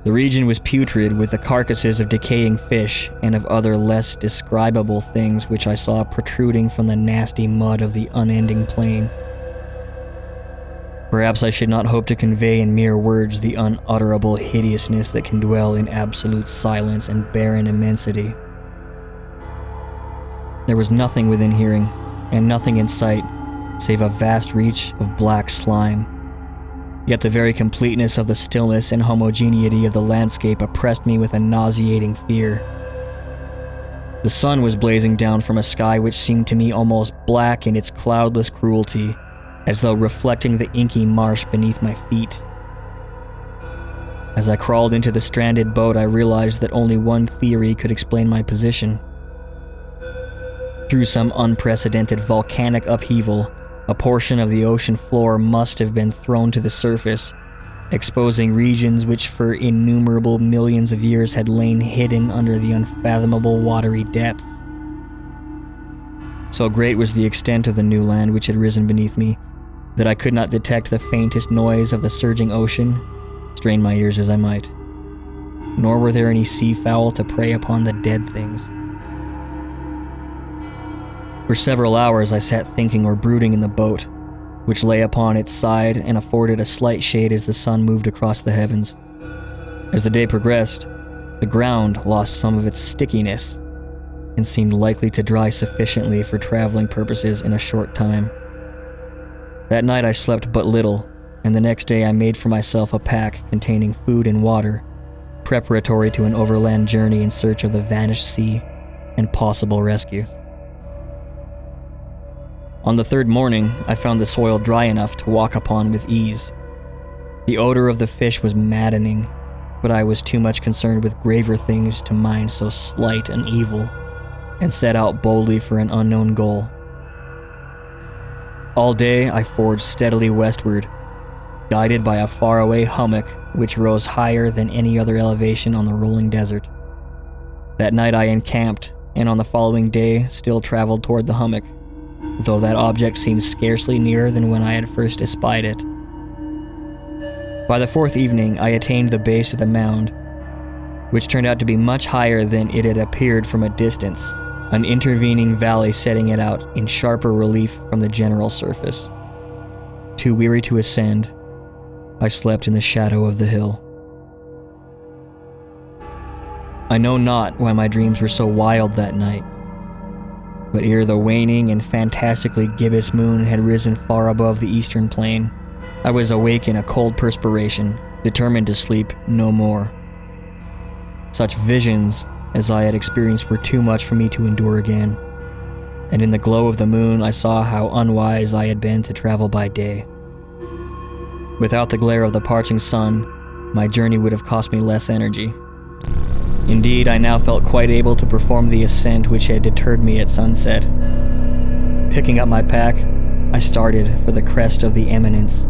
The region was putrid with the carcasses of decaying fish and of other less describable things which I saw protruding from the nasty mud of the unending plain. Perhaps I should not hope to convey in mere words the unutterable hideousness that can dwell in absolute silence and barren immensity. There was nothing within hearing, and nothing in sight, save a vast reach of black slime. Yet the very completeness of the stillness and homogeneity of the landscape oppressed me with a nauseating fear. The sun was blazing down from a sky which seemed to me almost black in its cloudless cruelty, as though reflecting the inky marsh beneath my feet. As I crawled into the stranded boat, I realized that only one theory could explain my position. Through some unprecedented volcanic upheaval, a portion of the ocean floor must have been thrown to the surface, exposing regions which for innumerable millions of years had lain hidden under the unfathomable watery depths. So great was the extent of the new land which had risen beneath me, that I could not detect the faintest noise of the surging ocean, strain my ears as I might. Nor were there any seafowl to prey upon the dead things. For several hours I sat thinking or brooding in the boat, which lay upon its side and afforded a slight shade as the sun moved across the heavens. As the day progressed, the ground lost some of its stickiness and seemed likely to dry sufficiently for traveling purposes in a short time. That night I slept but little, and the next day I made for myself a pack containing food and water, preparatory to an overland journey in search of the vanished sea and possible rescue. On the third morning, I found the soil dry enough to walk upon with ease. The odor of the fish was maddening, but I was too much concerned with graver things to mind so slight an evil, and set out boldly for an unknown goal. All day I forged steadily westward, guided by a faraway hummock which rose higher than any other elevation on the rolling desert. That night I encamped, and on the following day still traveled toward the hummock, though that object seemed scarcely nearer than when I had first espied it. By the fourth evening, I attained the base of the mound, which turned out to be much higher than it had appeared from a distance, an intervening valley setting it out in sharper relief from the general surface. Too weary to ascend, I slept in the shadow of the hill. I know not why my dreams were so wild that night, but ere the waning and fantastically gibbous moon had risen far above the eastern plain, I was awake in a cold perspiration, determined to sleep no more. Such visions as I had experienced were too much for me to endure again, and in the glow of the moon I saw how unwise I had been to travel by day. Without the glare of the parching sun, my journey would have cost me less energy. Indeed, I now felt quite able to perform the ascent which had deterred me at sunset. Picking up my pack, I started for the crest of the eminence.